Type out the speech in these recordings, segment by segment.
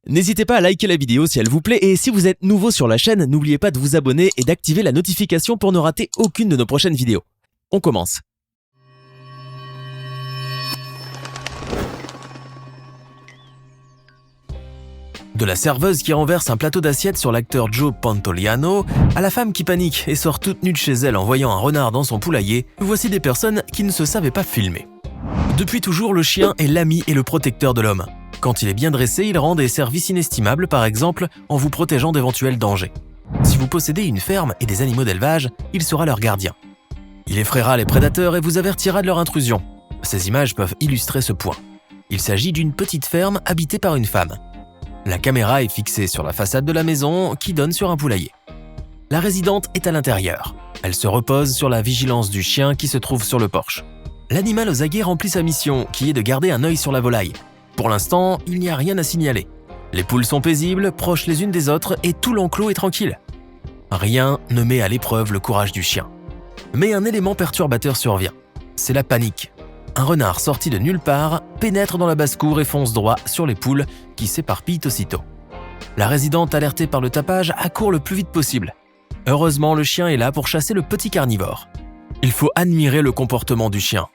N'hésitez pas à liker la vidéo si elle vous plaît et si vous êtes nouveau sur la chaîne, n'oubliez pas de vous abonner et d'activer la notification pour ne rater aucune de nos prochaines vidéos. On commence. De la serveuse qui renverse un plateau d'assiettes sur l'acteur Joe Pantoliano, à la femme qui panique et sort toute nue de chez elle en voyant un renard dans son poulailler, voici des personnes qui ne se savaient pas filmer. Depuis toujours, le chien est l'ami et le protecteur de l'homme. Quand il est bien dressé, il rend des services inestimables, par exemple en vous protégeant d'éventuels dangers. Si vous possédez une ferme et des animaux d'élevage, il sera leur gardien. Il effraiera les prédateurs et vous avertira de leur intrusion. Ces images peuvent illustrer ce point. Il s'agit d'une petite ferme habitée par une femme. La caméra est fixée sur la façade de la maison qui donne sur un poulailler. La résidente est à l'intérieur. Elle se repose sur la vigilance du chien qui se trouve sur le porche. L'animal aux aguets remplit sa mission, qui est de garder un œil sur la volaille. Pour l'instant, il n'y a rien à signaler. Les poules sont paisibles, proches les unes des autres et tout l'enclos est tranquille. Rien ne met à l'épreuve le courage du chien. Mais un élément perturbateur survient. C'est la panique. Un renard sorti de nulle part pénètre dans la basse-cour et fonce droit sur les poules qui s'éparpillent aussitôt. La résidente, alertée par le tapage, accourt le plus vite possible. Heureusement, le chien est là pour chasser le petit carnivore. Il faut admirer le comportement du chien.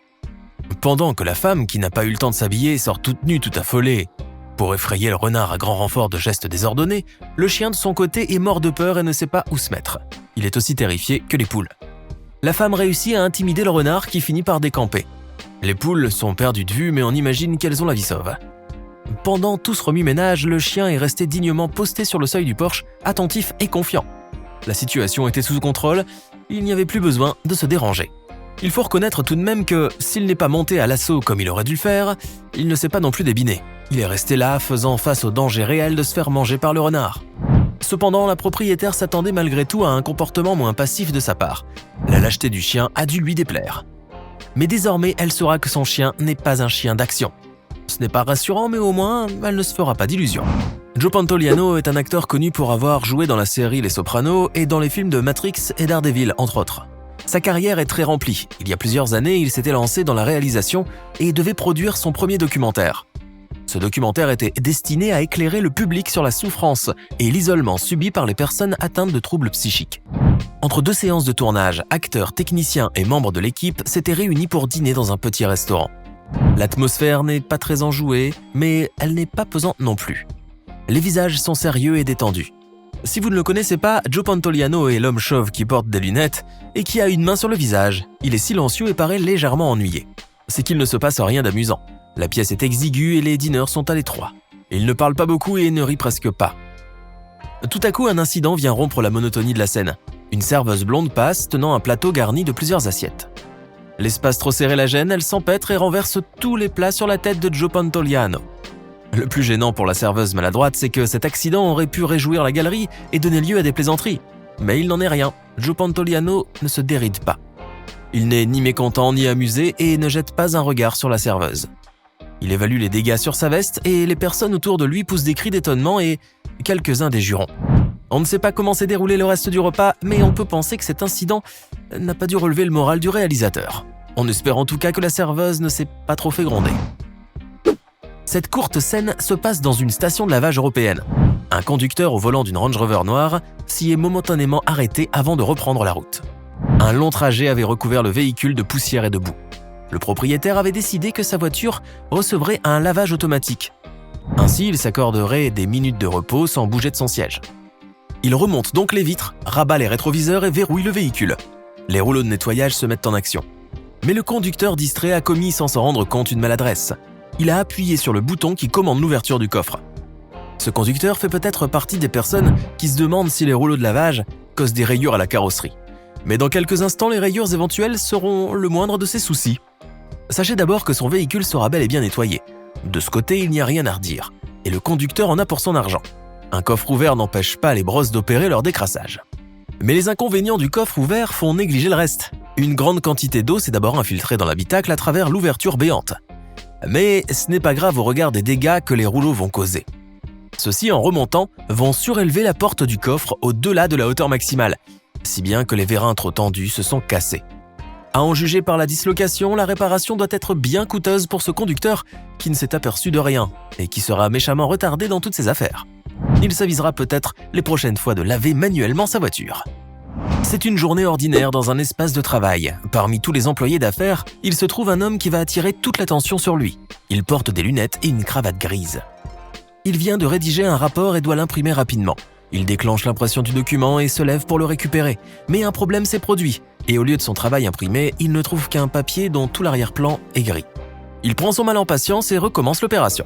Pendant que la femme, qui n'a pas eu le temps de s'habiller, sort toute nue, tout affolée, pour effrayer le renard à grand renfort de gestes désordonnés, le chien de son côté est mort de peur et ne sait pas où se mettre. Il est aussi terrifié que les poules. La femme réussit à intimider le renard qui finit par décamper. Les poules sont perdues de vue, mais on imagine qu'elles ont la vie sauve. Pendant tout ce remue-ménage, le chien est resté dignement posté sur le seuil du porche, attentif et confiant. La situation était sous contrôle, il n'y avait plus besoin de se déranger. Il faut reconnaître tout de même que, s'il n'est pas monté à l'assaut comme il aurait dû le faire, il ne s'est pas non plus débiné. Il est resté là, faisant face au danger réel de se faire manger par le renard. Cependant, la propriétaire s'attendait malgré tout à un comportement moins passif de sa part. La lâcheté du chien a dû lui déplaire. Mais désormais, elle saura que son chien n'est pas un chien d'action. Ce n'est pas rassurant, mais au moins, elle ne se fera pas d'illusions. Joe Pantoliano est un acteur connu pour avoir joué dans la série Les Sopranos et dans les films de Matrix et Daredevil, entre autres. Sa carrière est très remplie. Il y a plusieurs années, il s'était lancé dans la réalisation et devait produire son premier documentaire. Ce documentaire était destiné à éclairer le public sur la souffrance et l'isolement subi par les personnes atteintes de troubles psychiques. Entre deux séances de tournage, acteurs, techniciens et membres de l'équipe s'étaient réunis pour dîner dans un petit restaurant. L'atmosphère n'est pas très enjouée, mais elle n'est pas pesante non plus. Les visages sont sérieux et détendus. Si vous ne le connaissez pas, Joe Pantoliano est l'homme chauve qui porte des lunettes et qui a une main sur le visage. Il est silencieux et paraît légèrement ennuyé. C'est qu'il ne se passe rien d'amusant. La pièce est exiguë et les dîneurs sont à l'étroit. Il ne parle pas beaucoup et ne rit presque pas. Tout à coup, un incident vient rompre la monotonie de la scène. Une serveuse blonde passe, tenant un plateau garni de plusieurs assiettes. L'espace trop serré la gêne, elle s'empêtre et renverse tous les plats sur la tête de Joe Pantoliano. Le plus gênant pour la serveuse maladroite, c'est que cet accident aurait pu réjouir la galerie et donner lieu à des plaisanteries. Mais il n'en est rien. Joe Pantoliano ne se déride pas. Il n'est ni mécontent ni amusé et ne jette pas un regard sur la serveuse. Il évalue les dégâts sur sa veste et les personnes autour de lui poussent des cris d'étonnement et quelques-uns des jurons. On ne sait pas comment s'est déroulé le reste du repas, mais on peut penser que cet incident n'a pas dû relever le moral du réalisateur. On espère en tout cas que la serveuse ne s'est pas trop fait gronder. Cette courte scène se passe dans une station de lavage européenne. Un conducteur au volant d'une Range Rover noire s'y est momentanément arrêté avant de reprendre la route. Un long trajet avait recouvert le véhicule de poussière et de boue. Le propriétaire avait décidé que sa voiture recevrait un lavage automatique. Ainsi, il s'accorderait des minutes de repos sans bouger de son siège. Il remonte donc les vitres, rabat les rétroviseurs et verrouille le véhicule. Les rouleaux de nettoyage se mettent en action. Mais le conducteur distrait a commis sans s'en rendre compte une maladresse. Il a appuyé sur le bouton qui commande l'ouverture du coffre. Ce conducteur fait peut-être partie des personnes qui se demandent si les rouleaux de lavage causent des rayures à la carrosserie. Mais dans quelques instants, les rayures éventuelles seront le moindre de ses soucis. Sachez d'abord que son véhicule sera bel et bien nettoyé. De ce côté, il n'y a rien à redire. Et le conducteur en a pour son argent. Un coffre ouvert n'empêche pas les brosses d'opérer leur décrassage. Mais les inconvénients du coffre ouvert font négliger le reste. Une grande quantité d'eau s'est d'abord infiltrée dans l'habitacle à travers l'ouverture béante. Mais ce n'est pas grave au regard des dégâts que les rouleaux vont causer. Ceux-ci, en remontant, vont surélever la porte du coffre au-delà de la hauteur maximale, si bien que les vérins trop tendus se sont cassés. À en juger par la dislocation, la réparation doit être bien coûteuse pour ce conducteur qui ne s'est aperçu de rien et qui sera méchamment retardé dans toutes ses affaires. Il s'avisera peut-être les prochaines fois de laver manuellement sa voiture. C'est une journée ordinaire dans un espace de travail. Parmi tous les employés d'affaires, il se trouve un homme qui va attirer toute l'attention sur lui. Il porte des lunettes et une cravate grise. Il vient de rédiger un rapport et doit l'imprimer rapidement. Il déclenche l'impression du document et se lève pour le récupérer. Mais un problème s'est produit, et au lieu de son travail imprimé, il ne trouve qu'un papier dont tout l'arrière-plan est gris. Il prend son mal en patience et recommence l'opération.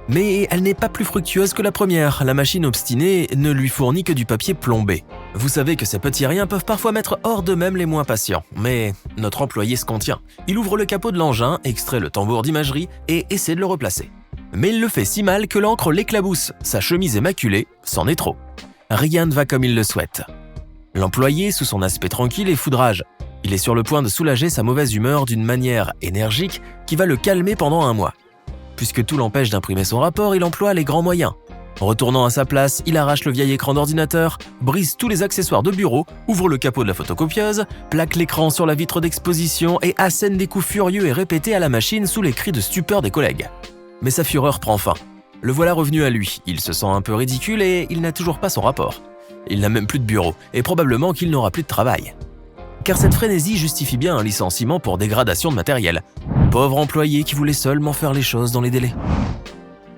Mais elle n'est pas plus fructueuse que la première. La machine obstinée ne lui fournit que du papier plombé. Vous savez que ces petits riens peuvent parfois mettre hors d'eux-mêmes les moins patients. Mais notre employé se contient. Il ouvre le capot de l'engin, extrait le tambour d'imagerie et essaie de le replacer. Mais il le fait si mal que l'encre l'éclabousse. Sa chemise est maculée, c'en est trop. Rien ne va comme il le souhaite. L'employé, sous son aspect tranquille, est foudrage. Il est sur le point de soulager sa mauvaise humeur d'une manière énergique qui va le calmer pendant un mois. Puisque tout l'empêche d'imprimer son rapport, il emploie les grands moyens. Retournant à sa place, il arrache le vieil écran d'ordinateur, brise tous les accessoires de bureau, ouvre le capot de la photocopieuse, plaque l'écran sur la vitre d'exposition et assène des coups furieux et répétés à la machine sous les cris de stupeur des collègues. Mais sa fureur prend fin. Le voilà revenu à lui. Il se sent un peu ridicule et il n'a toujours pas son rapport. Il n'a même plus de bureau et probablement qu'il n'aura plus de travail. Car cette frénésie justifie bien un licenciement pour dégradation de matériel. Pauvre employé qui voulait seulement faire les choses dans les délais.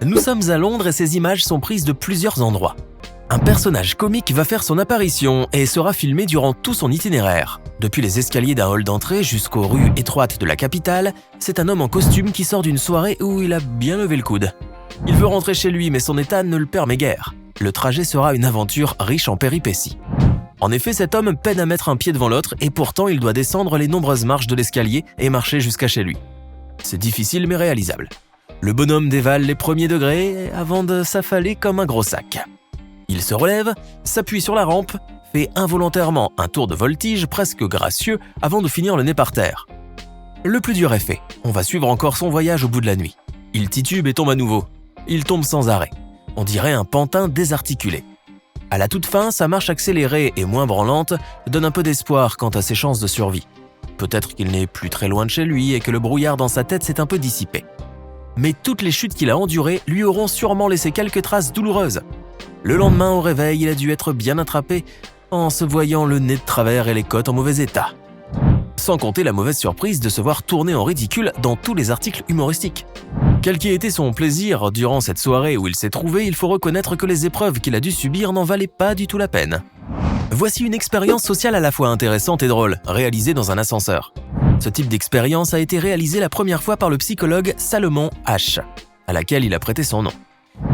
Nous sommes à Londres et ces images sont prises de plusieurs endroits. Un personnage comique va faire son apparition et sera filmé durant tout son itinéraire. Depuis les escaliers d'un hall d'entrée jusqu'aux rues étroites de la capitale, c'est un homme en costume qui sort d'une soirée où il a bien levé le coude. Il veut rentrer chez lui mais son état ne le permet guère. Le trajet sera une aventure riche en péripéties. En effet, cet homme peine à mettre un pied devant l'autre et pourtant il doit descendre les nombreuses marches de l'escalier et marcher jusqu'à chez lui. C'est difficile mais réalisable. Le bonhomme dévale les premiers degrés avant de s'affaler comme un gros sac. Il se relève, s'appuie sur la rampe, fait involontairement un tour de voltige presque gracieux avant de finir le nez par terre. Le plus dur est fait, on va suivre encore son voyage au bout de la nuit. Il titube et tombe à nouveau. Il tombe sans arrêt. On dirait un pantin désarticulé. À la toute fin, sa marche accélérée et moins branlante donne un peu d'espoir quant à ses chances de survie. Peut-être qu'il n'est plus très loin de chez lui et que le brouillard dans sa tête s'est un peu dissipé. Mais toutes les chutes qu'il a endurées lui auront sûrement laissé quelques traces douloureuses. Le lendemain, au réveil, il a dû être bien attrapé en se voyant le nez de travers et les côtes en mauvais état. Sans compter la mauvaise surprise de se voir tourner en ridicule dans tous les articles humoristiques. Quel qu'ait été son plaisir durant cette soirée où il s'est trouvé, il faut reconnaître que les épreuves qu'il a dû subir n'en valaient pas du tout la peine. Voici une expérience sociale à la fois intéressante et drôle, réalisée dans un ascenseur. Ce type d'expérience a été réalisé la première fois par le psychologue Salomon Asch, à laquelle il a prêté son nom.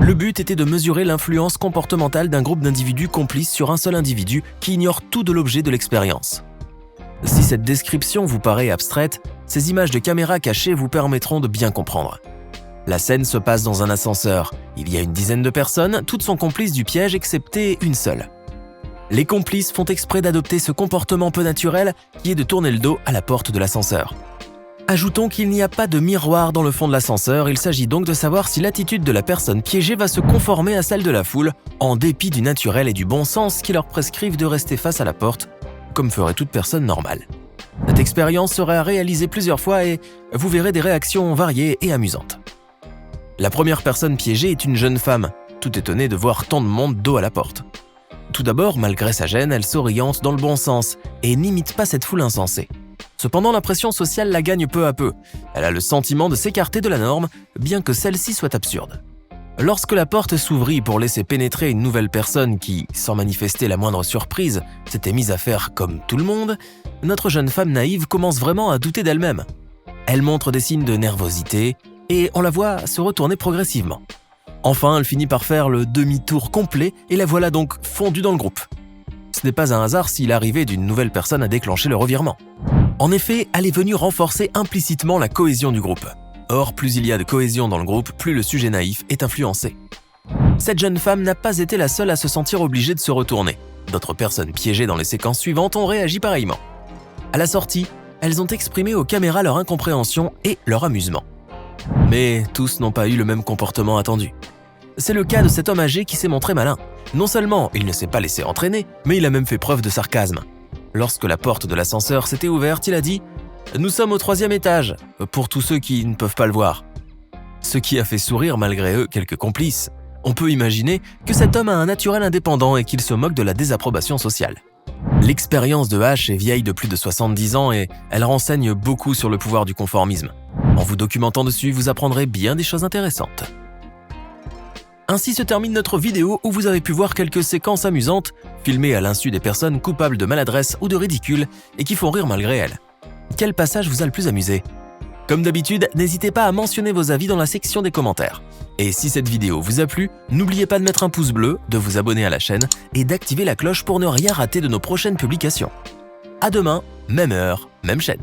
Le but était de mesurer l'influence comportementale d'un groupe d'individus complices sur un seul individu qui ignore tout de l'objet de l'expérience. Si cette description vous paraît abstraite, ces images de caméra cachées vous permettront de bien comprendre. La scène se passe dans un ascenseur. Il y a une dizaine de personnes, toutes sont complices du piège excepté une seule. Les complices font exprès d'adopter ce comportement peu naturel qui est de tourner le dos à la porte de l'ascenseur. Ajoutons qu'il n'y a pas de miroir dans le fond de l'ascenseur, il s'agit donc de savoir si l'attitude de la personne piégée va se conformer à celle de la foule, en dépit du naturel et du bon sens qui leur prescrivent de rester face à la porte, comme ferait toute personne normale. Cette expérience sera réalisée plusieurs fois et vous verrez des réactions variées et amusantes. La première personne piégée est une jeune femme, tout étonnée de voir tant de monde dos à la porte. Tout d'abord, malgré sa gêne, elle s'oriente dans le bon sens et n'imite pas cette foule insensée. Cependant, la pression sociale la gagne peu à peu. Elle a le sentiment de s'écarter de la norme, bien que celle-ci soit absurde. Lorsque la porte s'ouvrit pour laisser pénétrer une nouvelle personne qui, sans manifester la moindre surprise, s'était mise à faire comme tout le monde, notre jeune femme naïve commence vraiment à douter d'elle-même. Elle montre des signes de nervosité et on la voit se retourner progressivement. Enfin, elle finit par faire le demi-tour complet et la voilà donc fondue dans le groupe. Ce n'est pas un hasard si l'arrivée d'une nouvelle personne a déclenché le revirement. En effet, elle est venue renforcer implicitement la cohésion du groupe. Or, plus il y a de cohésion dans le groupe, plus le sujet naïf est influencé. Cette jeune femme n'a pas été la seule à se sentir obligée de se retourner. D'autres personnes piégées dans les séquences suivantes ont réagi pareillement. À la sortie, elles ont exprimé aux caméras leur incompréhension et leur amusement. Mais tous n'ont pas eu le même comportement attendu. C'est le cas de cet homme âgé qui s'est montré malin. Non seulement il ne s'est pas laissé entraîner, mais il a même fait preuve de sarcasme. Lorsque la porte de l'ascenseur s'était ouverte, il a dit « Nous sommes au 3e étage, pour tous ceux qui ne peuvent pas le voir. Ce qui a fait sourire malgré eux quelques complices. On peut imaginer que cet homme a un naturel indépendant et qu'il se moque de la désapprobation sociale. L'expérience de H est vieille de plus de 70 ans et elle renseigne beaucoup sur le pouvoir du conformisme. En vous documentant dessus, vous apprendrez bien des choses intéressantes. Ainsi se termine notre vidéo où vous avez pu voir quelques séquences amusantes, filmées à l'insu des personnes coupables de maladresse ou de ridicule et qui font rire malgré elles. Quel passage vous a le plus amusé? Comme d'habitude, n'hésitez pas à mentionner vos avis dans la section des commentaires. Et si cette vidéo vous a plu, n'oubliez pas de mettre un pouce bleu, de vous abonner à la chaîne et d'activer la cloche pour ne rien rater de nos prochaines publications. À demain, même heure, même chaîne.